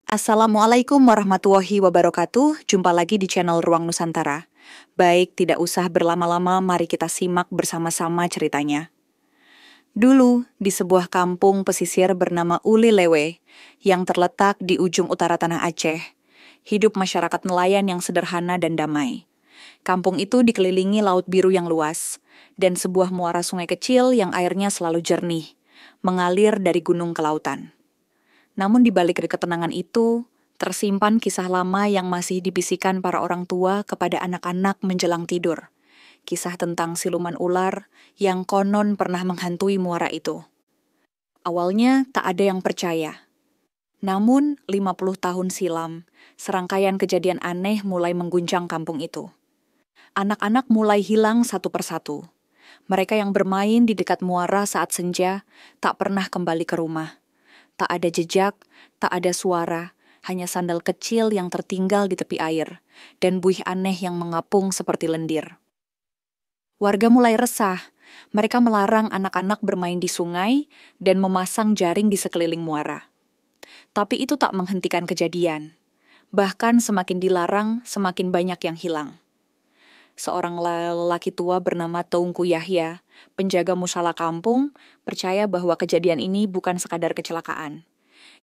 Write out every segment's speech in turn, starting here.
Assalamualaikum warahmatullahi wabarakatuh. Jumpa lagi di channel Ruang Nusantara. Baik, tidak usah berlama-lama, mari kita simak bersama-sama ceritanya. Dulu, di sebuah kampung pesisir bernama Uli Lewe, yang terletak di ujung utara tanah Aceh, hidup masyarakat nelayan yang sederhana dan damai. Kampung itu dikelilingi laut biru yang luas, dan sebuah muara sungai kecil yang airnya selalu jernih, mengalir dari gunung ke lautan. Namun di balik ketenangan itu, tersimpan kisah lama yang masih dibisikkan para orang tua kepada anak-anak menjelang tidur. Kisah tentang siluman ular yang konon pernah menghantui muara itu. Awalnya tak ada yang percaya. Namun 50 tahun silam, serangkaian kejadian aneh mulai mengguncang kampung itu. Anak-anak mulai hilang satu persatu. Mereka yang bermain di dekat muara saat senja tak pernah kembali ke rumah. Tak ada jejak, tak ada suara, hanya sandal kecil yang tertinggal di tepi air, dan buih aneh yang mengapung seperti lendir. Warga mulai resah. Mereka melarang anak-anak bermain di sungai dan memasang jaring di sekeliling muara. Tapi itu tak menghentikan kejadian. Bahkan semakin dilarang, semakin banyak yang hilang. Seorang lelaki tua bernama Teungku Yahya, penjaga musala kampung, percaya bahwa kejadian ini bukan sekadar kecelakaan.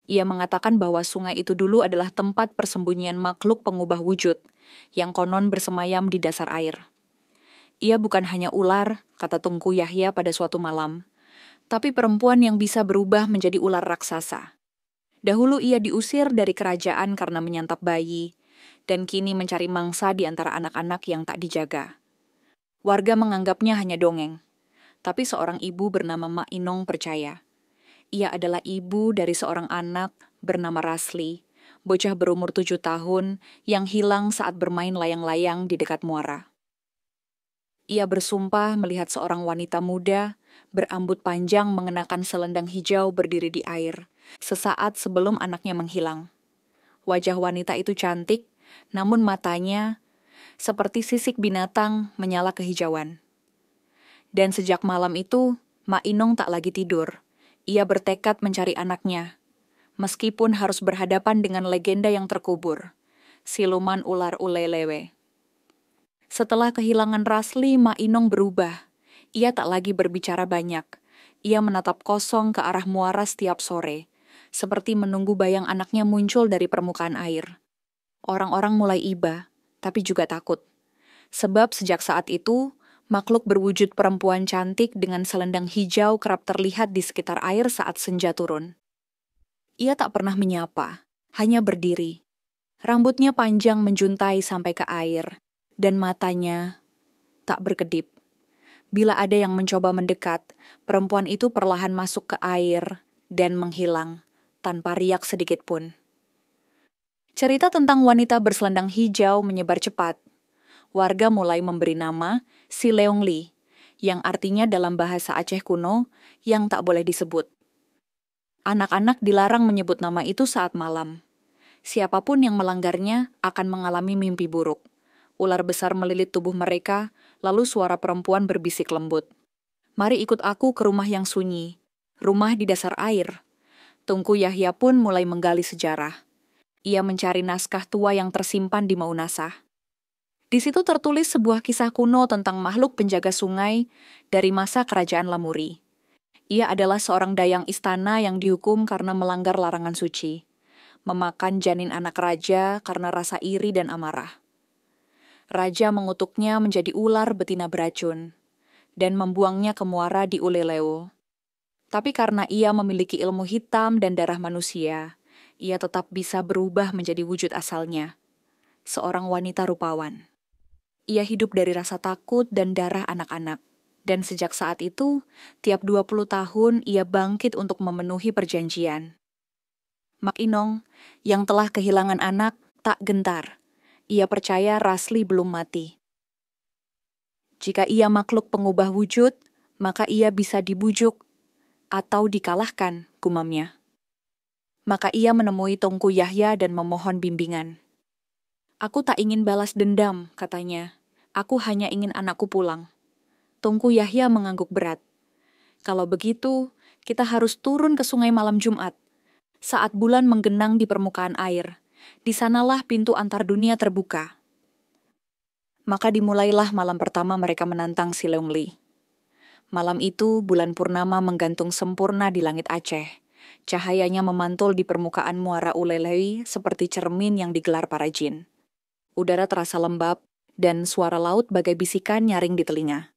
Ia mengatakan bahwa sungai itu dulu adalah tempat persembunyian makhluk pengubah wujud, yang konon bersemayam di dasar air. Ia bukan hanya ular, kata Teungku Yahya pada suatu malam, tapi perempuan yang bisa berubah menjadi ular raksasa. Dahulu ia diusir dari kerajaan karena menyantap bayi, dan kini mencari mangsa di antara anak-anak yang tak dijaga. Warga menganggapnya hanya dongeng, tapi seorang ibu bernama Mak Inong percaya. Ia adalah ibu dari seorang anak bernama Rasli, bocah berumur 7 tahun yang hilang saat bermain layang-layang di dekat muara. Ia bersumpah melihat seorang wanita muda berambut panjang mengenakan selendang hijau berdiri di air, sesaat sebelum anaknya menghilang. Wajah wanita itu cantik, namun matanya seperti sisik binatang menyala kehijauan. Dan sejak malam itu, Mak Inong tak lagi tidur. Ia bertekad mencari anaknya, meskipun harus berhadapan dengan legenda yang terkubur, siluman ular Uli Lewe. Setelah kehilangan Rasli, Mak Inong berubah. Ia tak lagi berbicara banyak. Ia menatap kosong ke arah muara setiap sore, seperti menunggu bayang anaknya muncul dari permukaan air. Orang-orang mulai iba, tapi juga takut. Sebab sejak saat itu, makhluk berwujud perempuan cantik dengan selendang hijau kerap terlihat di sekitar air saat senja turun. Ia tak pernah menyapa, hanya berdiri. Rambutnya panjang menjuntai sampai ke air, dan matanya tak berkedip. Bila ada yang mencoba mendekat, perempuan itu perlahan masuk ke air dan menghilang, tanpa riak sedikit pun. Cerita tentang wanita berselendang hijau menyebar cepat. Warga mulai memberi nama Si Leong Li, yang artinya dalam bahasa Aceh kuno yang tak boleh disebut. Anak-anak dilarang menyebut nama itu saat malam. Siapapun yang melanggarnya akan mengalami mimpi buruk. Ular besar melilit tubuh mereka, lalu suara perempuan berbisik lembut. Mari ikut aku ke rumah yang sunyi, rumah di dasar air. Teungku Yahya pun mulai menggali sejarah. Ia mencari naskah tua yang tersimpan di Maunasah. Di situ tertulis sebuah kisah kuno tentang makhluk penjaga sungai dari masa kerajaan Lamuri. Ia adalah seorang dayang istana yang dihukum karena melanggar larangan suci, memakan janin anak raja karena rasa iri dan amarah. Raja mengutuknya menjadi ular betina beracun dan membuangnya ke muara di Uli Lewe. Tapi karena ia memiliki ilmu hitam dan darah manusia, ia tetap bisa berubah menjadi wujud asalnya, seorang wanita rupawan. Ia hidup dari rasa takut dan darah anak-anak. Dan sejak saat itu, tiap 20 tahun ia bangkit untuk memenuhi perjanjian. Mak Inong, yang telah kehilangan anak, tak gentar. Ia percaya Rasli belum mati. Jika ia makhluk pengubah wujud, maka ia bisa dibujuk atau dikalahkan, gumamnya. Maka ia menemui Teungku Yahya dan memohon bimbingan. Aku tak ingin balas dendam, katanya. Aku hanya ingin anakku pulang. Teungku Yahya mengangguk berat. Kalau begitu, kita harus turun ke sungai malam Jumat. Saat bulan menggenang di permukaan air, di sanalah pintu antar dunia terbuka. Maka dimulailah malam pertama mereka menantang si Leungli. Malam itu, bulan purnama menggantung sempurna di langit Aceh. Cahayanya memantul di permukaan muara Ulelei seperti cermin yang digelar para jin. Udara terasa lembab, dan suara laut bagai bisikan nyaring di telinga.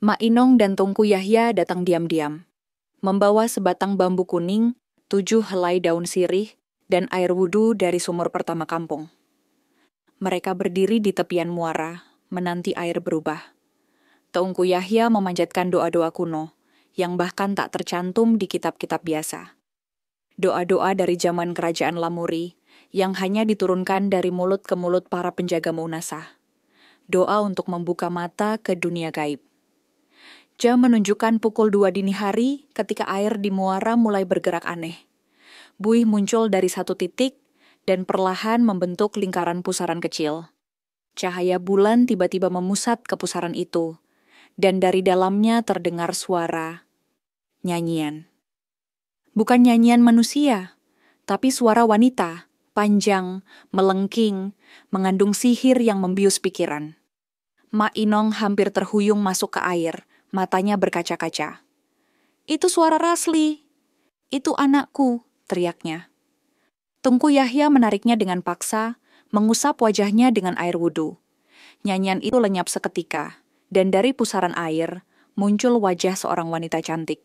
Mak Inong dan Tungku Yahya datang diam-diam, membawa sebatang bambu kuning, 7 helai daun sirih, dan air wudhu dari sumur pertama kampung. Mereka berdiri di tepian muara, menanti air berubah. Tungku Yahya memanjatkan doa-doa kuno, yang bahkan tak tercantum di kitab-kitab biasa. Doa-doa dari zaman kerajaan Lamuri, yang hanya diturunkan dari mulut ke mulut para penjaga Maunasah. Doa untuk membuka mata ke dunia gaib. Jam menunjukkan pukul 2 dini hari ketika air di muara mulai bergerak aneh. Buih muncul dari satu titik dan perlahan membentuk lingkaran pusaran kecil. Cahaya bulan tiba-tiba memusat ke pusaran itu, dan dari dalamnya terdengar suara nyanyian. Bukan nyanyian manusia, tapi suara wanita, panjang, melengking, mengandung sihir yang membius pikiran. Mak Inong hampir terhuyung masuk ke air, matanya berkaca-kaca. "Itu suara Rasli. Itu anakku," teriaknya. Tungku Yahya menariknya dengan paksa, mengusap wajahnya dengan air wudhu. Nyanyian itu lenyap seketika, dan dari pusaran air, muncul wajah seorang wanita cantik.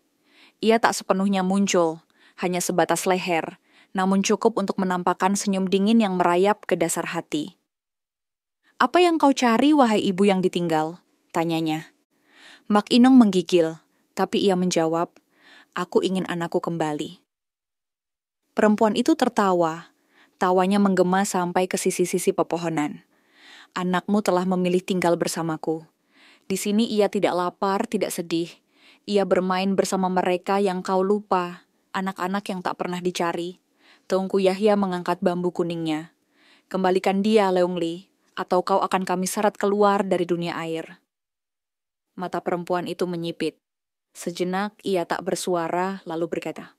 Ia tak sepenuhnya muncul, hanya sebatas leher, namun cukup untuk menampakkan senyum dingin yang merayap ke dasar hati. "Apa yang kau cari, wahai ibu yang ditinggal?" tanyanya. Mak Inong menggigil, tapi ia menjawab, "Aku ingin anakku kembali." Perempuan itu tertawa. Tawanya menggema sampai ke sisi-sisi pepohonan. "Anakmu telah memilih tinggal bersamaku. Di sini ia tidak lapar, tidak sedih. Ia bermain bersama mereka yang kau lupa, anak-anak yang tak pernah dicari." Tungku Yahya mengangkat bambu kuningnya. "Kembalikan dia, Leungli, atau kau akan kami seret keluar dari dunia air." Mata perempuan itu menyipit. Sejenak ia tak bersuara lalu berkata,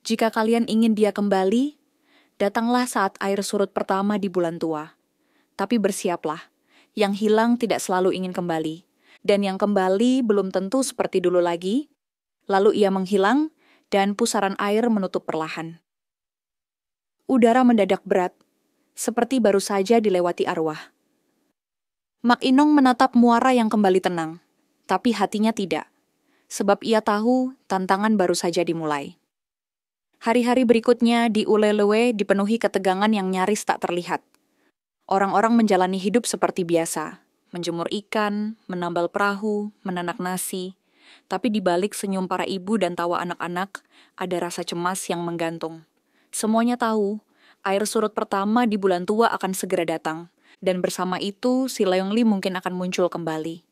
"Jika kalian ingin dia kembali, datanglah saat air surut pertama di bulan tua. Tapi bersiaplah, yang hilang tidak selalu ingin kembali, dan yang kembali belum tentu seperti dulu lagi." Lalu ia menghilang, dan pusaran air menutup perlahan. Udara mendadak berat, seperti baru saja dilewati arwah. Mak Inong menatap muara yang kembali tenang, tapi hatinya tidak, sebab ia tahu tantangan baru saja dimulai. Hari-hari berikutnya di Ulelewe dipenuhi ketegangan yang nyaris tak terlihat. Orang-orang menjalani hidup seperti biasa, menjemur ikan, menambal perahu, menanak nasi. Tapi di balik senyum para ibu dan tawa anak-anak, ada rasa cemas yang menggantung. Semuanya tahu, air surut pertama di bulan tua akan segera datang, dan bersama itu si Leungli mungkin akan muncul kembali.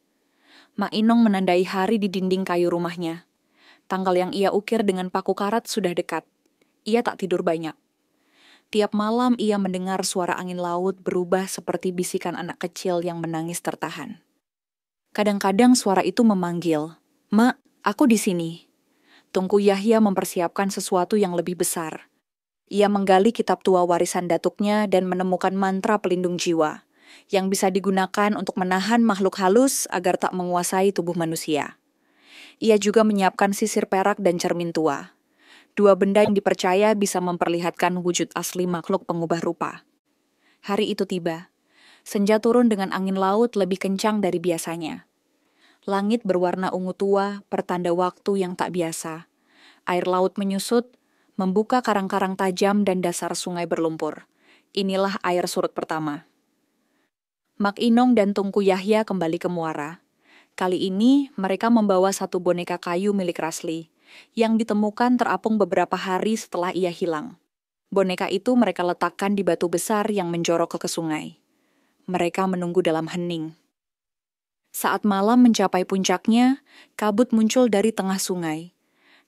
Mak Inong menandai hari di dinding kayu rumahnya. Tanggal yang ia ukir dengan paku karat sudah dekat. Ia tak tidur banyak. Tiap malam ia mendengar suara angin laut berubah seperti bisikan anak kecil yang menangis tertahan. Kadang-kadang suara itu memanggil, "Mak, aku di sini." Tungku Yahya mempersiapkan sesuatu yang lebih besar. Ia menggali kitab tua warisan datuknya dan menemukan mantra pelindung jiwa, yang bisa digunakan untuk menahan makhluk halus agar tak menguasai tubuh manusia. Ia juga menyiapkan sisir perak dan cermin tua. 2 benda yang dipercaya bisa memperlihatkan wujud asli makhluk pengubah rupa. Hari itu tiba. Senja turun dengan angin laut lebih kencang dari biasanya. Langit berwarna ungu tua, pertanda waktu yang tak biasa. Air laut menyusut, membuka karang-karang tajam dan dasar sungai berlumpur. Inilah air surut pertama. Mak Inong dan Tungku Yahya kembali ke muara. Kali ini mereka membawa satu boneka kayu milik Rasli, yang ditemukan terapung beberapa hari setelah ia hilang. Boneka itu mereka letakkan di batu besar yang menjorok ke sungai. Mereka menunggu dalam hening. Saat malam mencapai puncaknya, kabut muncul dari tengah sungai.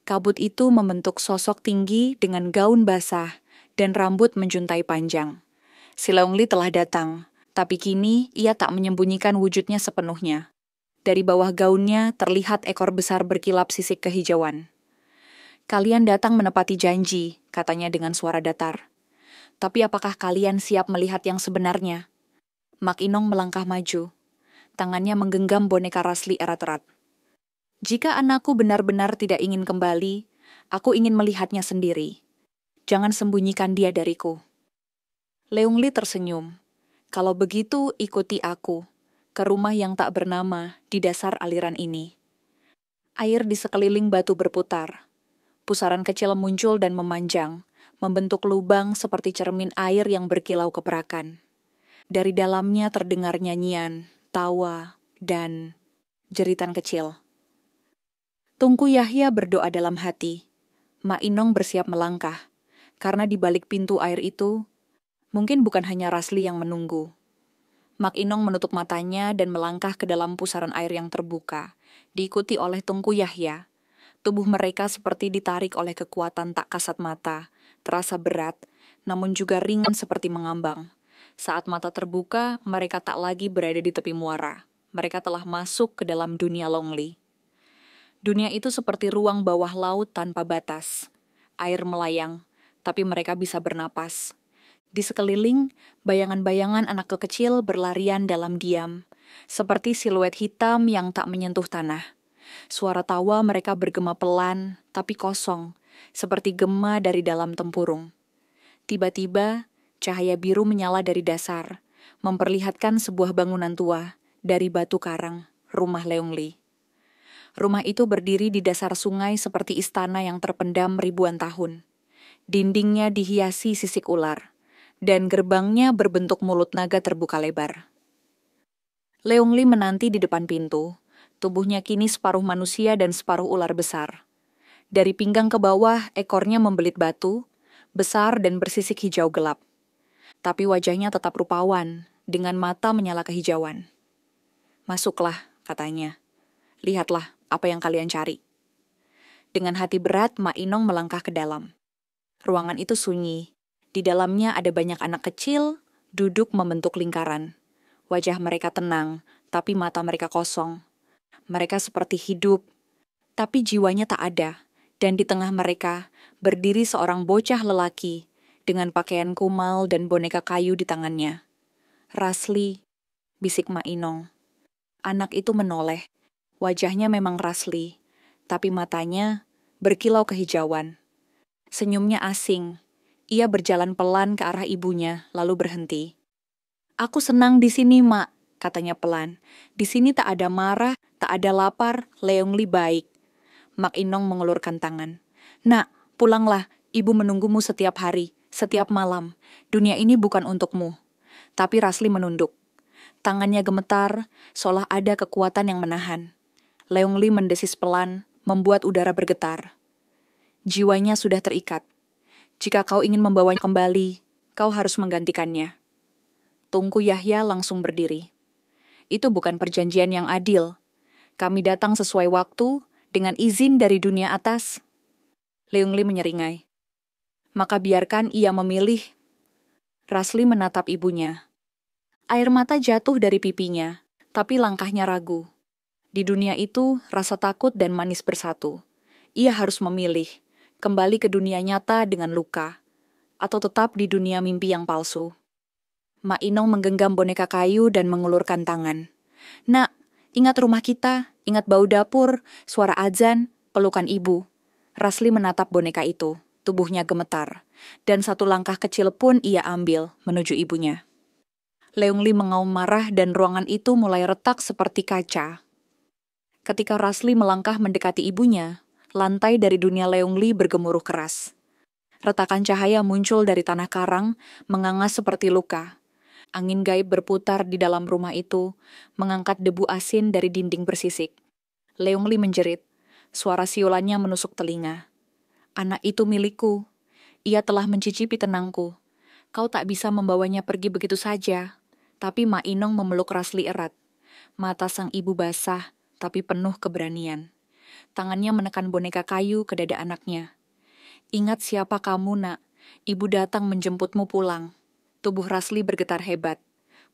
Kabut itu membentuk sosok tinggi dengan gaun basah dan rambut menjuntai panjang. Si Leungli telah datang, tapi kini ia tak menyembunyikan wujudnya sepenuhnya. Dari bawah gaunnya terlihat ekor besar berkilap sisik kehijauan. Kalian datang menepati janji, katanya dengan suara datar. Tapi apakah kalian siap melihat yang sebenarnya? Mak Inong melangkah maju. Tangannya menggenggam boneka Rasli erat-erat. Jika anakku benar-benar tidak ingin kembali, aku ingin melihatnya sendiri. Jangan sembunyikan dia dariku. Leung Li tersenyum. Kalau begitu, ikuti aku ke rumah yang tak bernama di dasar aliran ini. Air di sekeliling batu berputar. Pusaran kecil muncul dan memanjang, membentuk lubang seperti cermin air yang berkilau keperakan. Dari dalamnya terdengar nyanyian, tawa, dan jeritan kecil. Tunku Yahya berdoa dalam hati. Mak Inong bersiap melangkah, karena di balik pintu air itu, mungkin bukan hanya Rasli yang menunggu. Mak Inong menutup matanya dan melangkah ke dalam pusaran air yang terbuka, diikuti oleh Tunku Yahya. Tubuh mereka seperti ditarik oleh kekuatan tak kasat mata, terasa berat, namun juga ringan seperti mengambang. Saat mata terbuka, mereka tak lagi berada di tepi muara. Mereka telah masuk ke dalam dunia Longli. Dunia itu seperti ruang bawah laut tanpa batas. Air melayang, tapi mereka bisa bernapas. Di sekeliling, bayangan-bayangan anak kecil berlarian dalam diam, seperti siluet hitam yang tak menyentuh tanah. Suara tawa mereka bergema pelan, tapi kosong, seperti gema dari dalam tempurung. Tiba-tiba, cahaya biru menyala dari dasar, memperlihatkan sebuah bangunan tua dari batu karang, rumah Leung Li. Rumah itu berdiri di dasar sungai seperti istana yang terpendam ribuan tahun. Dindingnya dihiasi sisik ular, dan gerbangnya berbentuk mulut naga terbuka lebar. Leung Li menanti di depan pintu. Tubuhnya kini separuh manusia dan separuh ular besar. Dari pinggang ke bawah, ekornya membelit batu, besar dan bersisik hijau gelap. Tapi wajahnya tetap rupawan, dengan mata menyala kehijauan. Masuklah, katanya. Lihatlah apa yang kalian cari. Dengan hati berat, Mak Inong melangkah ke dalam. Ruangan itu sunyi. Di dalamnya ada banyak anak kecil, duduk membentuk lingkaran. Wajah mereka tenang, tapi mata mereka kosong. Mereka seperti hidup, tapi jiwanya tak ada, dan di tengah mereka berdiri seorang bocah lelaki dengan pakaian kumal dan boneka kayu di tangannya. Rasli, bisik Mak Inong. Anak itu menoleh. Wajahnya memang Rasli, tapi matanya berkilau kehijauan. Senyumnya asing. Ia berjalan pelan ke arah ibunya, lalu berhenti. Aku senang di sini, Mak, katanya pelan. Di sini tak ada marah, tak ada lapar, Leung Li baik. Mak Inong mengulurkan tangan. Nak, pulanglah, ibu menunggumu setiap hari, setiap malam. Dunia ini bukan untukmu. Tapi Rasli menunduk. Tangannya gemetar, seolah ada kekuatan yang menahan. Leung Li mendesis pelan, membuat udara bergetar. Jiwanya sudah terikat. Jika kau ingin membawanya kembali, kau harus menggantikannya. Tunku Yahya langsung berdiri. Itu bukan perjanjian yang adil. Kami datang sesuai waktu, dengan izin dari dunia atas. Leung Li menyeringai. Maka biarkan ia memilih. Rasli menatap ibunya. Air mata jatuh dari pipinya, tapi langkahnya ragu. Di dunia itu, rasa takut dan manis bersatu. Ia harus memilih, kembali ke dunia nyata dengan luka, atau tetap di dunia mimpi yang palsu. Mak Inong menggenggam boneka kayu dan mengulurkan tangan. Nak, ingat rumah kita, ingat bau dapur, suara azan, pelukan ibu. Rasli menatap boneka itu, tubuhnya gemetar, dan satu langkah kecil pun ia ambil menuju ibunya. Leung Li mengaum marah dan ruangan itu mulai retak seperti kaca. Ketika Rasli melangkah mendekati ibunya, lantai dari dunia Leung Li bergemuruh keras. Retakan cahaya muncul dari tanah karang, mengangas seperti luka. Angin gaib berputar di dalam rumah itu, mengangkat debu asin dari dinding bersisik. Leung Li menjerit. Suara siulannya menusuk telinga. Anak itu milikku. Ia telah mencicipi tenangku. Kau tak bisa membawanya pergi begitu saja. Tapi Mak Inong memeluk Rasli erat. Mata sang ibu basah, tapi penuh keberanian. Tangannya menekan boneka kayu ke dada anaknya. Ingat siapa kamu, Nak. Ibu datang menjemputmu pulang. Tubuh Rasli bergetar hebat.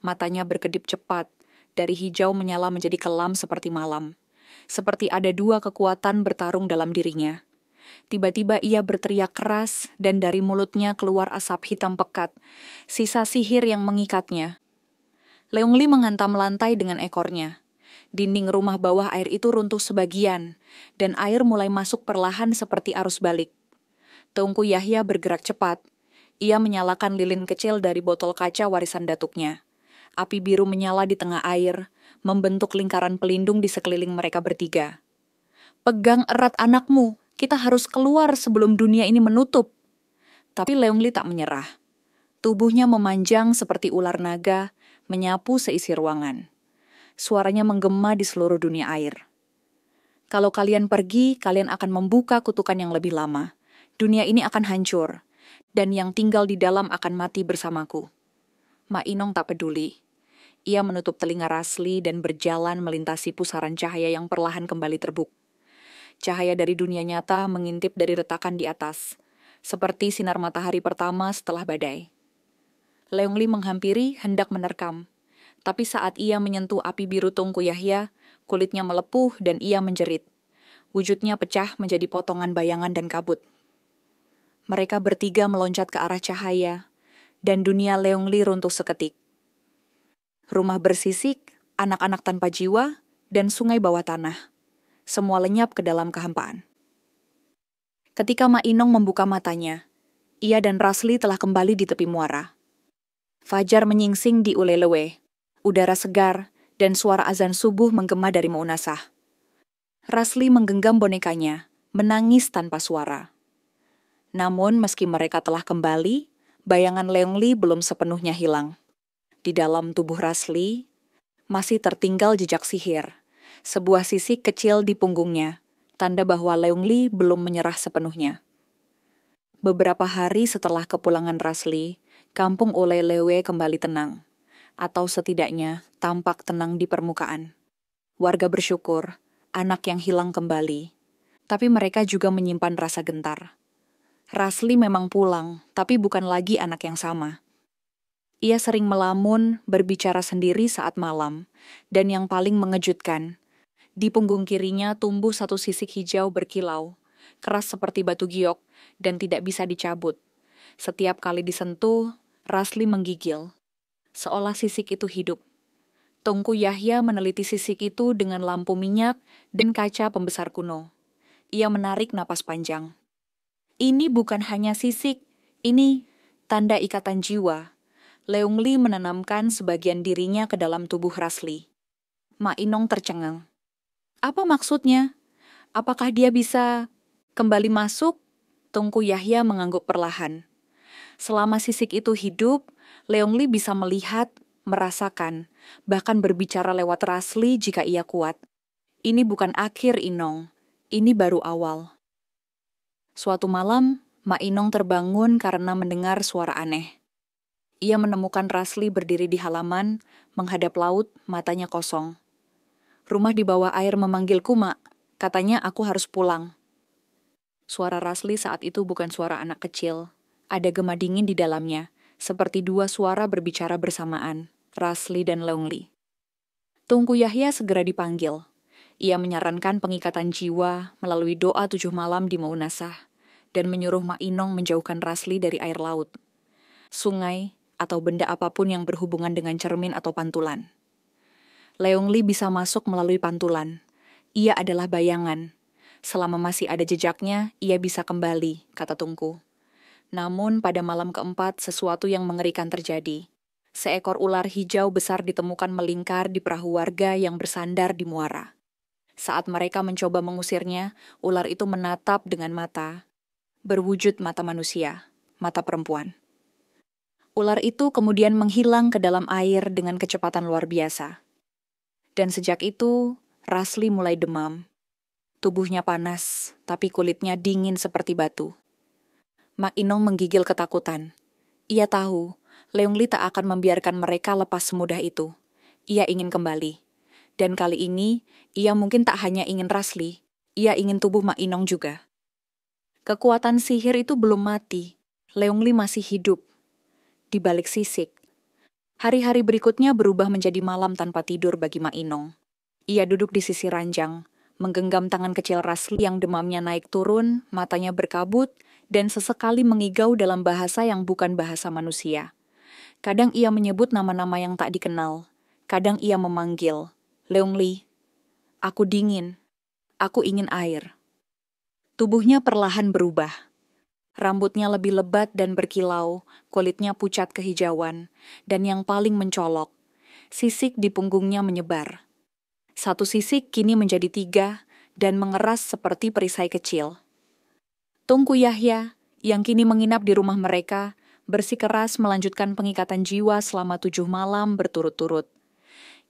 Matanya berkedip cepat. Dari hijau menyala menjadi kelam seperti malam. Seperti ada dua kekuatan bertarung dalam dirinya. Tiba-tiba ia berteriak keras dan dari mulutnya keluar asap hitam pekat, sisa sihir yang mengikatnya. Leongli menghantam lantai dengan ekornya. Dinding rumah bawah air itu runtuh sebagian, dan air mulai masuk perlahan seperti arus balik. Teungku Yahya bergerak cepat. Ia menyalakan lilin kecil dari botol kaca warisan datuknya. Api biru menyala di tengah air, membentuk lingkaran pelindung di sekeliling mereka bertiga. "Pegang erat anakmu, kita harus keluar sebelum dunia ini menutup." Tapi Leongli tak menyerah. Tubuhnya memanjang seperti ular naga, menyapu seisi ruangan. Suaranya menggema di seluruh dunia air. "Kalau kalian pergi, kalian akan membuka kutukan yang lebih lama. Dunia ini akan hancur, dan yang tinggal di dalam akan mati bersamaku." Ma Inong tak peduli. Ia menutup telinga Rasli dan berjalan melintasi pusaran cahaya yang perlahan kembali terbuk. Cahaya dari dunia nyata mengintip dari retakan di atas, seperti sinar matahari pertama setelah badai. Leongli menghampiri hendak menerkam, tapi saat ia menyentuh api biru Teungku Yahya, kulitnya melepuh dan ia menjerit. Wujudnya pecah menjadi potongan bayangan dan kabut. Mereka bertiga meloncat ke arah cahaya, dan dunia Leongli runtuh seketik. Rumah bersisik, anak-anak tanpa jiwa, dan sungai bawah tanah. Semua lenyap ke dalam kehampaan. Ketika Ma Inong membuka matanya, ia dan Rasli telah kembali di tepi muara. Fajar menyingsing di Ulelewe, udara segar, dan suara azan subuh menggema dari Maunasah. Rasli menggenggam bonekanya, menangis tanpa suara. Namun meski mereka telah kembali, bayangan Leongli belum sepenuhnya hilang. Di dalam tubuh Rasli, masih tertinggal jejak sihir. Sebuah sisik kecil di punggungnya, tanda bahwa Leongli belum menyerah sepenuhnya. Beberapa hari setelah kepulangan Rasli, kampung Ulelewe kembali tenang. Atau setidaknya tampak tenang di permukaan. Warga bersyukur, anak yang hilang kembali. Tapi mereka juga menyimpan rasa gentar. Rasli memang pulang, tapi bukan lagi anak yang sama. Ia sering melamun, berbicara sendiri saat malam, dan yang paling mengejutkan, di punggung kirinya tumbuh satu sisik hijau berkilau, keras seperti batu giok, dan tidak bisa dicabut. Setiap kali disentuh, Rasli menggigil, seolah sisik itu hidup. Teungku Yahya meneliti sisik itu dengan lampu minyak dan kaca pembesar kuno. Ia menarik napas panjang. Ini bukan hanya sisik, ini tanda ikatan jiwa. Leongli menanamkan sebagian dirinya ke dalam tubuh Rasli. Ma Inong tercengang. Apa maksudnya? Apakah dia bisa kembali masuk? Teungku Yahya mengangguk perlahan. Selama sisik itu hidup, Leongli bisa melihat, merasakan, bahkan berbicara lewat Rasli jika ia kuat. Ini bukan akhir, Inong. Ini baru awal. Suatu malam, Ma Inong terbangun karena mendengar suara aneh. Ia menemukan Rasli berdiri di halaman, menghadap laut, matanya kosong. "Rumah di bawah air memanggilku, Mak. Katanya aku harus pulang." Suara Rasli saat itu bukan suara anak kecil. Ada gema dingin di dalamnya, seperti dua suara berbicara bersamaan, Rasli dan Leongli. Teungku Yahya segera dipanggil. Ia menyarankan pengikatan jiwa melalui doa 7 malam di Maunasah, dan menyuruh Ma Inong menjauhkan Rasli dari air laut, sungai, atau benda apapun yang berhubungan dengan cermin atau pantulan. Leongli bisa masuk melalui pantulan. Ia adalah bayangan. Selama masih ada jejaknya, ia bisa kembali, kata Teungku. Namun pada malam keempat, sesuatu yang mengerikan terjadi. Seekor ular hijau besar ditemukan melingkar di perahu warga yang bersandar di muara. Saat mereka mencoba mengusirnya, ular itu menatap dengan mata berwujud mata manusia, mata perempuan. Ular itu kemudian menghilang ke dalam air dengan kecepatan luar biasa. Dan sejak itu, Rasli mulai demam. Tubuhnya panas, tapi kulitnya dingin seperti batu. Ma Inong menggigil ketakutan. Ia tahu, Leongli tak akan membiarkan mereka lepas semudah itu. Ia ingin kembali. Dan kali ini, ia mungkin tak hanya ingin Rasli, ia ingin tubuh Ma Inong juga. Kekuatan sihir itu belum mati. Leongli masih hidup. Di balik sisik. Hari-hari berikutnya berubah menjadi malam tanpa tidur bagi Ma Inong. Ia duduk di sisi ranjang, menggenggam tangan kecil Rasli yang demamnya naik turun, matanya berkabut, dan sesekali mengigau dalam bahasa yang bukan bahasa manusia. Kadang ia menyebut nama-nama yang tak dikenal. Kadang ia memanggil, Leungli, aku dingin, aku ingin air. Tubuhnya perlahan berubah. Rambutnya lebih lebat dan berkilau, kulitnya pucat kehijauan, dan yang paling mencolok, sisik di punggungnya menyebar. Satu sisik kini menjadi 3 dan mengeras seperti perisai kecil. Tungku Yahya, yang kini menginap di rumah mereka, bersikeras melanjutkan pengikatan jiwa selama 7 malam berturut-turut.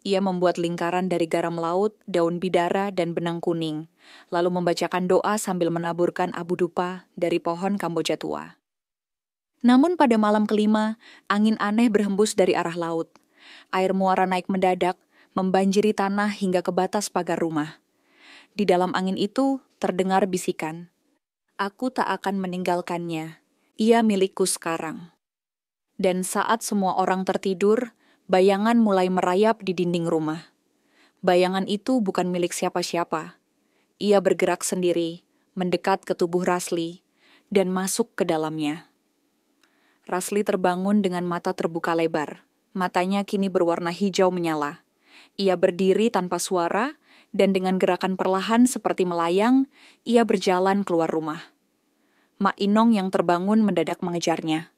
Ia membuat lingkaran dari garam laut, daun bidara, dan benang kuning, lalu membacakan doa sambil menaburkan abu dupa dari pohon Kamboja tua. Namun pada malam kelima, angin aneh berhembus dari arah laut. Air muara naik mendadak, membanjiri tanah hingga ke batas pagar rumah. Di dalam angin itu terdengar bisikan. Aku tak akan meninggalkannya. Ia milikku sekarang. Dan saat semua orang tertidur, bayangan mulai merayap di dinding rumah. Bayangan itu bukan milik siapa-siapa. Ia bergerak sendiri, mendekat ke tubuh Rasli, dan masuk ke dalamnya. Rasli terbangun dengan mata terbuka lebar. Matanya kini berwarna hijau menyala. Ia berdiri tanpa suara, dan dengan gerakan perlahan seperti melayang, ia berjalan keluar rumah. Mak Inong yang terbangun mendadak mengejarnya.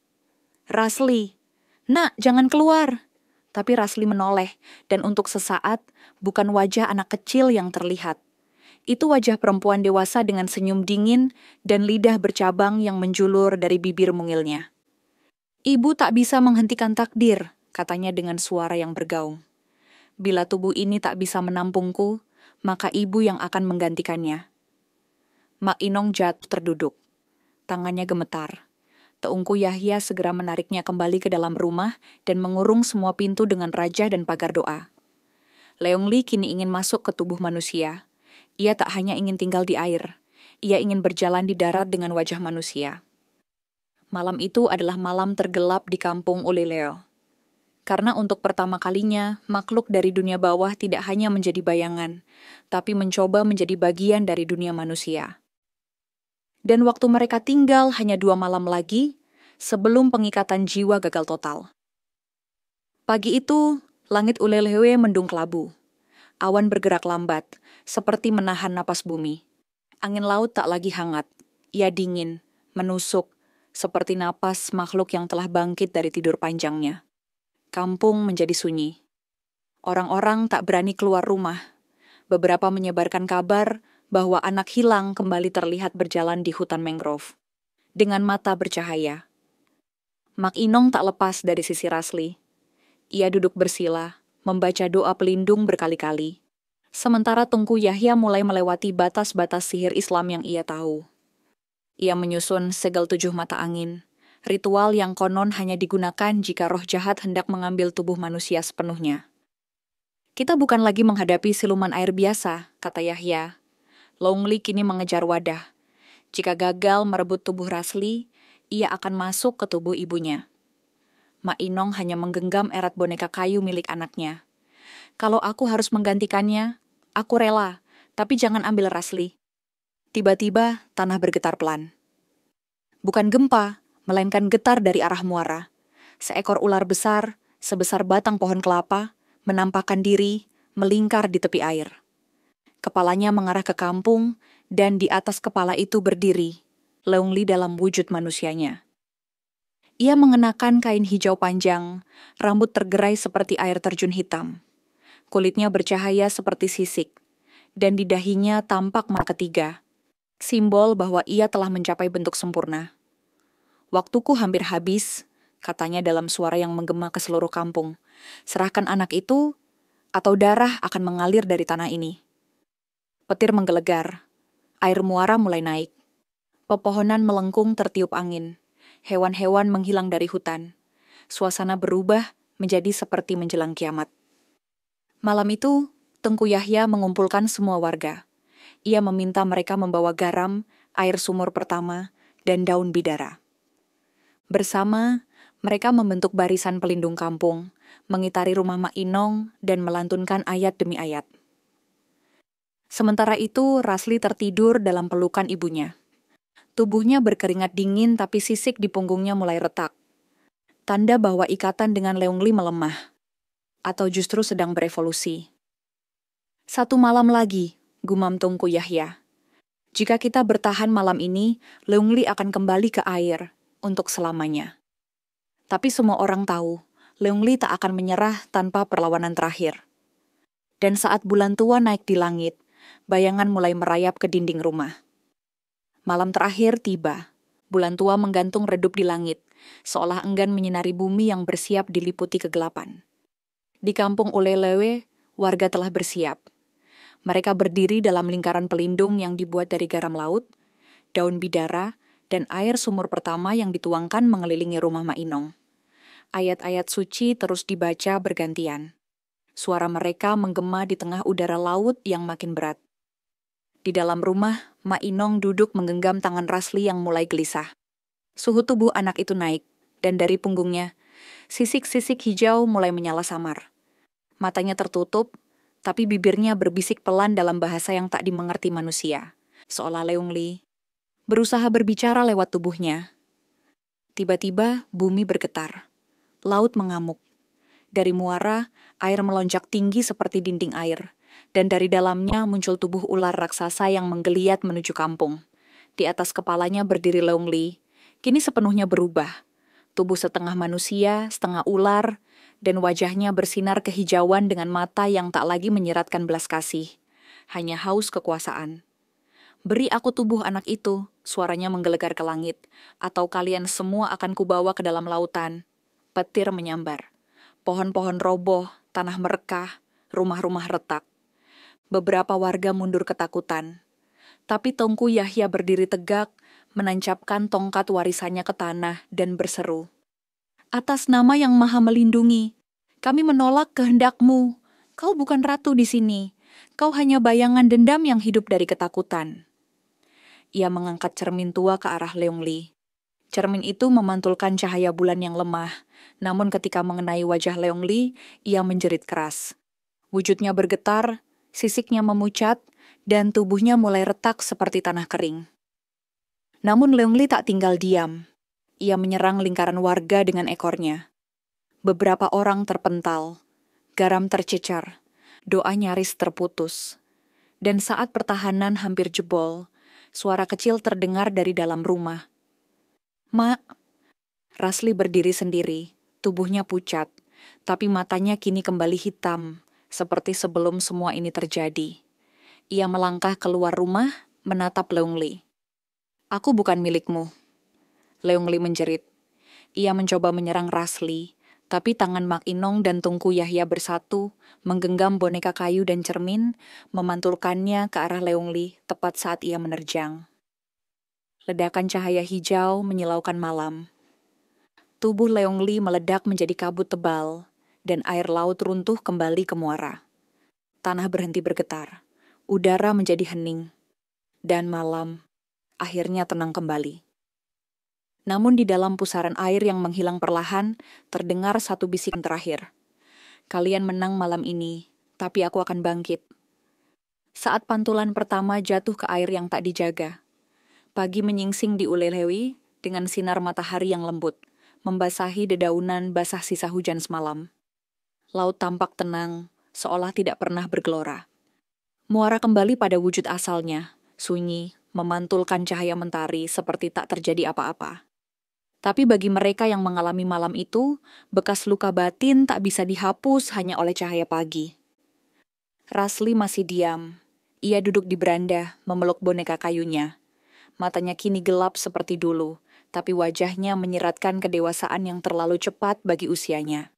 Rasli, nak, jangan keluar. Tapi Rasli menoleh, dan untuk sesaat, bukan wajah anak kecil yang terlihat. Itu wajah perempuan dewasa dengan senyum dingin dan lidah bercabang yang menjulur dari bibir mungilnya. Ibu tak bisa menghentikan takdir, katanya dengan suara yang bergaung. Bila tubuh ini tak bisa menampungku, maka ibu yang akan menggantikannya. Mak Inong jatuh terduduk. Tangannya gemetar. Teungku Yahya segera menariknya kembali ke dalam rumah dan mengurung semua pintu dengan raja dan pagar doa. Leungli kini ingin masuk ke tubuh manusia. Ia tak hanya ingin tinggal di air. Ia ingin berjalan di darat dengan wajah manusia. Malam itu adalah malam tergelap di kampung Ulileo. Karena untuk pertama kalinya, makhluk dari dunia bawah tidak hanya menjadi bayangan, tapi mencoba menjadi bagian dari dunia manusia. Dan waktu mereka tinggal hanya 2 malam lagi, sebelum pengikatan jiwa gagal total. Pagi itu, langit Ulelewe mendung kelabu. Awan bergerak lambat, seperti menahan napas bumi. Angin laut tak lagi hangat, ia dingin, menusuk, seperti napas makhluk yang telah bangkit dari tidur panjangnya. Kampung menjadi sunyi. Orang-orang tak berani keluar rumah. Beberapa menyebarkan kabar bahwa anak hilang kembali terlihat berjalan di hutan mangrove. Dengan mata bercahaya. Mak Inong tak lepas dari sisi Rasli. Ia duduk bersila, membaca doa pelindung berkali-kali. Sementara Tungku Yahya mulai melewati batas-batas sihir Islam yang ia tahu. Ia menyusun segel 7 mata angin. Ritual yang konon hanya digunakan jika roh jahat hendak mengambil tubuh manusia sepenuhnya. Kita bukan lagi menghadapi siluman air biasa, kata Yahya. Leungli kini mengejar wadah. Jika gagal merebut tubuh Rasli, ia akan masuk ke tubuh ibunya. Mak Inong hanya menggenggam erat boneka kayu milik anaknya. Kalau aku harus menggantikannya, aku rela, tapi jangan ambil Rasli. Tiba-tiba tanah bergetar pelan. Bukan gempa, melainkan getar dari arah muara. Seekor ular besar, sebesar batang pohon kelapa, menampakkan diri, melingkar di tepi air. Kepalanya mengarah ke kampung, dan di atas kepala itu berdiri, Leungli dalam wujud manusianya. Ia mengenakan kain hijau panjang, rambut tergerai seperti air terjun hitam. Kulitnya bercahaya seperti sisik, dan di dahinya tampak mata 3, simbol bahwa ia telah mencapai bentuk sempurna. Waktuku hampir habis, katanya dalam suara yang menggema ke seluruh kampung. Serahkan anak itu, atau darah akan mengalir dari tanah ini. Petir menggelegar. Air muara mulai naik. Pepohonan melengkung tertiup angin. Hewan-hewan menghilang dari hutan. Suasana berubah menjadi seperti menjelang kiamat. Malam itu, Tengku Yahya mengumpulkan semua warga. Ia meminta mereka membawa garam, air sumur pertama, dan daun bidara. Bersama, mereka membentuk barisan pelindung kampung, mengitari rumah Mak Inong, dan melantunkan ayat demi ayat. Sementara itu, Rasli tertidur dalam pelukan ibunya. Tubuhnya berkeringat dingin tapi sisik di punggungnya mulai retak. Tanda bahwa ikatan dengan Leungli melemah. Atau justru sedang berevolusi. "Satu malam lagi," gumam Tungku Yahya. "Jika kita bertahan malam ini, Leungli akan kembali ke air untuk selamanya." Tapi semua orang tahu, Leungli tak akan menyerah tanpa perlawanan terakhir. Dan saat bulan tua naik di langit, bayangan mulai merayap ke dinding rumah. Malam terakhir tiba. Bulan tua menggantung redup di langit, seolah enggan menyinari bumi yang bersiap diliputi kegelapan. Di kampung Ulelewe, warga telah bersiap. Mereka berdiri dalam lingkaran pelindung yang dibuat dari garam laut, daun bidara, dan air sumur pertama yang dituangkan mengelilingi rumah Mak Inong. Ayat-ayat suci terus dibaca bergantian. Suara mereka menggema di tengah udara laut yang makin berat. Di dalam rumah, Mak Inong duduk menggenggam tangan Rasli yang mulai gelisah. Suhu tubuh anak itu naik, dan dari punggungnya, sisik-sisik hijau mulai menyala samar. Matanya tertutup, tapi bibirnya berbisik pelan dalam bahasa yang tak dimengerti manusia. Seolah Leungli berusaha berbicara lewat tubuhnya. Tiba-tiba, bumi bergetar. Laut mengamuk. Dari muara, air melonjak tinggi seperti dinding air, dan dari dalamnya muncul tubuh ular raksasa yang menggeliat menuju kampung. Di atas kepalanya berdiri Leungli, kini sepenuhnya berubah. Tubuh setengah manusia, setengah ular, dan wajahnya bersinar kehijauan dengan mata yang tak lagi menyiratkan belas kasih, hanya haus kekuasaan. "Beri aku tubuh anak itu," suaranya menggelegar ke langit, "atau kalian semua akan kubawa ke dalam lautan." Petir menyambar. Pohon-pohon roboh, tanah merekah, rumah-rumah retak. Beberapa warga mundur ketakutan. Tapi Tungku Yahya berdiri tegak, menancapkan tongkat warisannya ke tanah dan berseru, "Atas nama yang maha melindungi, kami menolak kehendakmu. Kau bukan ratu di sini. Kau hanya bayangan dendam yang hidup dari ketakutan." Ia mengangkat cermin tua ke arah Leungli. Cermin itu memantulkan cahaya bulan yang lemah, namun ketika mengenai wajah Leungli, ia menjerit keras. Wujudnya bergetar, sisiknya memucat, dan tubuhnya mulai retak seperti tanah kering. Namun Leungli tak tinggal diam. Ia menyerang lingkaran warga dengan ekornya. Beberapa orang terpental, garam tercecar, doa nyaris terputus. Dan saat pertahanan hampir jebol, suara kecil terdengar dari dalam rumah. "Mak." Rasli berdiri sendiri, tubuhnya pucat, tapi matanya kini kembali hitam, seperti sebelum semua ini terjadi. Ia melangkah keluar rumah, menatap Leungli. "Aku bukan milikmu." Leungli menjerit. Ia mencoba menyerang Rasli, tapi tangan Mak Inong dan Tungku Yahya bersatu, menggenggam boneka kayu dan cermin, memantulkannya ke arah Leungli tepat saat ia menerjang. Ledakan cahaya hijau menyilaukan malam. Tubuh Leungli meledak menjadi kabut tebal, dan air laut runtuh kembali ke muara. Tanah berhenti bergetar, udara menjadi hening, dan malam akhirnya tenang kembali. Namun di dalam pusaran air yang menghilang perlahan, terdengar satu bisikan terakhir. "Kalian menang malam ini, tapi aku akan bangkit." Saat pantulan pertama jatuh ke air yang tak dijaga, pagi menyingsing di Ulelewi dengan sinar matahari yang lembut, membasahi dedaunan basah sisa hujan semalam. Laut tampak tenang, seolah tidak pernah bergelora. Muara kembali pada wujud asalnya, sunyi, memantulkan cahaya mentari seperti tak terjadi apa-apa. Tapi bagi mereka yang mengalami malam itu, bekas luka batin tak bisa dihapus hanya oleh cahaya pagi. Rasli masih diam. Ia duduk di beranda, memeluk boneka kayunya. Matanya kini gelap seperti dulu, tapi wajahnya menyiratkan kedewasaan yang terlalu cepat bagi usianya.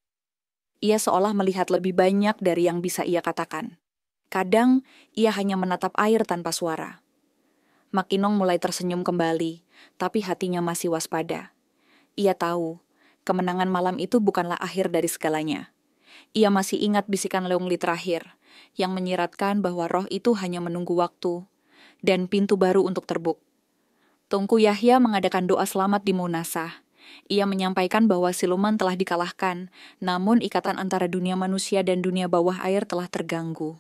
Ia seolah melihat lebih banyak dari yang bisa ia katakan. Kadang, ia hanya menatap air tanpa suara. Mak Inong mulai tersenyum kembali, tapi hatinya masih waspada. Ia tahu, kemenangan malam itu bukanlah akhir dari segalanya. Ia masih ingat bisikan Leungli terakhir, yang menyiratkan bahwa roh itu hanya menunggu waktu, dan pintu baru untuk terbuk. Tungku Yahya mengadakan doa selamat di Munasah. Ia menyampaikan bahwa siluman telah dikalahkan, namun ikatan antara dunia manusia dan dunia bawah air telah terganggu.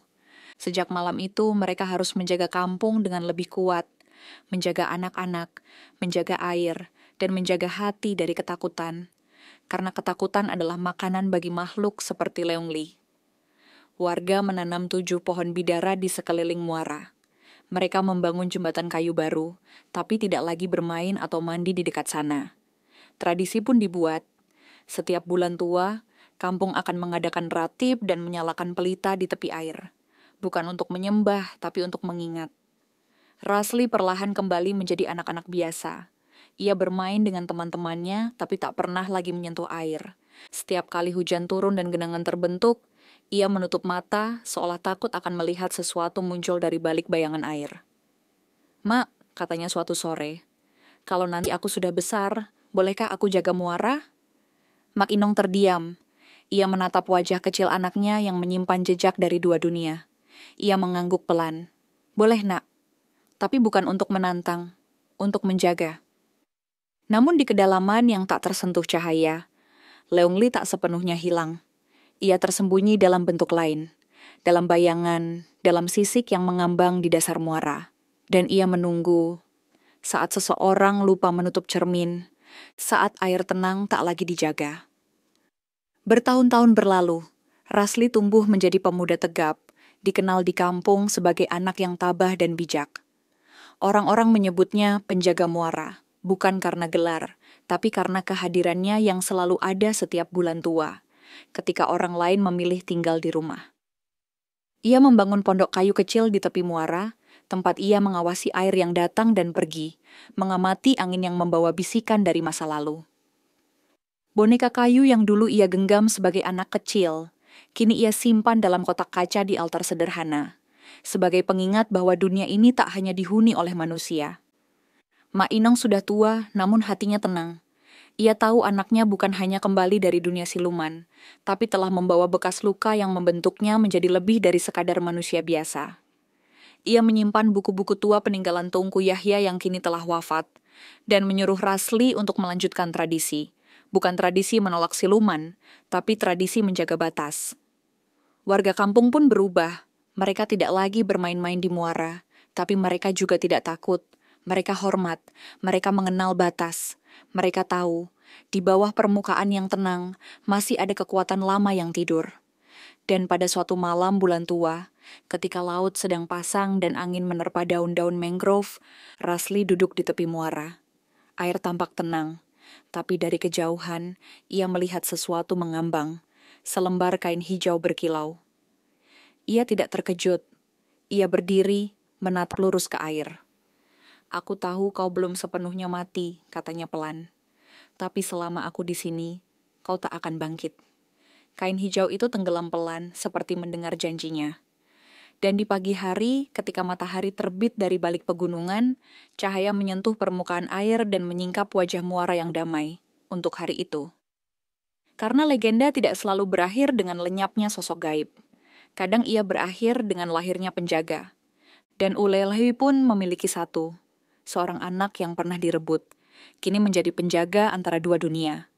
Sejak malam itu, mereka harus menjaga kampung dengan lebih kuat, menjaga anak-anak, menjaga air, dan menjaga hati dari ketakutan. Karena ketakutan adalah makanan bagi makhluk seperti Leongli. Warga menanam 7 pohon bidara di sekeliling muara. Mereka membangun jembatan kayu baru, tapi tidak lagi bermain atau mandi di dekat sana. Tradisi pun dibuat. Setiap bulan tua, kampung akan mengadakan ratib dan menyalakan pelita di tepi air. Bukan untuk menyembah, tapi untuk mengingat. Rasli perlahan kembali menjadi anak-anak biasa. Ia bermain dengan teman-temannya, tapi tak pernah lagi menyentuh air. Setiap kali hujan turun dan genangan terbentuk, ia menutup mata seolah takut akan melihat sesuatu muncul dari balik bayangan air. "Mak," katanya suatu sore, "kalau nanti aku sudah besar, bolehkah aku jaga muara?" Mak Inong terdiam. Ia menatap wajah kecil anaknya yang menyimpan jejak dari dua dunia. Ia mengangguk pelan. "Boleh, Nak. Tapi bukan untuk menantang, untuk menjaga." Namun di kedalaman yang tak tersentuh cahaya, Leongli tak sepenuhnya hilang. Ia tersembunyi dalam bentuk lain, dalam bayangan, dalam sisik yang mengambang di dasar muara. Dan ia menunggu saat seseorang lupa menutup cermin, saat air tenang tak lagi dijaga. Bertahun-tahun berlalu, Rasli tumbuh menjadi pemuda tegap, dikenal di kampung sebagai anak yang tabah dan bijak. Orang-orang menyebutnya penjaga muara, bukan karena gelar, tapi karena kehadirannya yang selalu ada setiap bulan tua, ketika orang lain memilih tinggal di rumah. Ia membangun pondok kayu kecil di tepi muara, tempat ia mengawasi air yang datang dan pergi, mengamati angin yang membawa bisikan dari masa lalu. Boneka kayu yang dulu ia genggam sebagai anak kecil, kini ia simpan dalam kotak kaca di altar sederhana, sebagai pengingat bahwa dunia ini tak hanya dihuni oleh manusia. Mak Inong sudah tua, namun hatinya tenang. Ia tahu anaknya bukan hanya kembali dari dunia siluman, tapi telah membawa bekas luka yang membentuknya menjadi lebih dari sekadar manusia biasa. Ia menyimpan buku-buku tua peninggalan Tungku Yahya yang kini telah wafat, dan menyuruh Rasli untuk melanjutkan tradisi. Bukan tradisi menolak siluman, tapi tradisi menjaga batas. Warga kampung pun berubah. Mereka tidak lagi bermain-main di muara, tapi mereka juga tidak takut. Mereka hormat, mereka mengenal batas. Mereka tahu, di bawah permukaan yang tenang, masih ada kekuatan lama yang tidur. Dan pada suatu malam bulan tua, ketika laut sedang pasang dan angin menerpa daun-daun mangrove, Rasli duduk di tepi muara. Air tampak tenang, tapi dari kejauhan, ia melihat sesuatu mengambang, selembar kain hijau berkilau. Ia tidak terkejut. Ia berdiri, menatap lurus ke air. "Aku tahu kau belum sepenuhnya mati," katanya pelan. "Tapi selama aku di sini, kau tak akan bangkit." Kain hijau itu tenggelam pelan, seperti mendengar janjinya. Dan di pagi hari, ketika matahari terbit dari balik pegunungan, cahaya menyentuh permukaan air dan menyingkap wajah muara yang damai untuk hari itu. Karena legenda tidak selalu berakhir dengan lenyapnya sosok gaib. Kadang ia berakhir dengan lahirnya penjaga. Dan Ulelhi pun memiliki satu, seorang anak yang pernah direbut, kini menjadi penjaga antara dua dunia.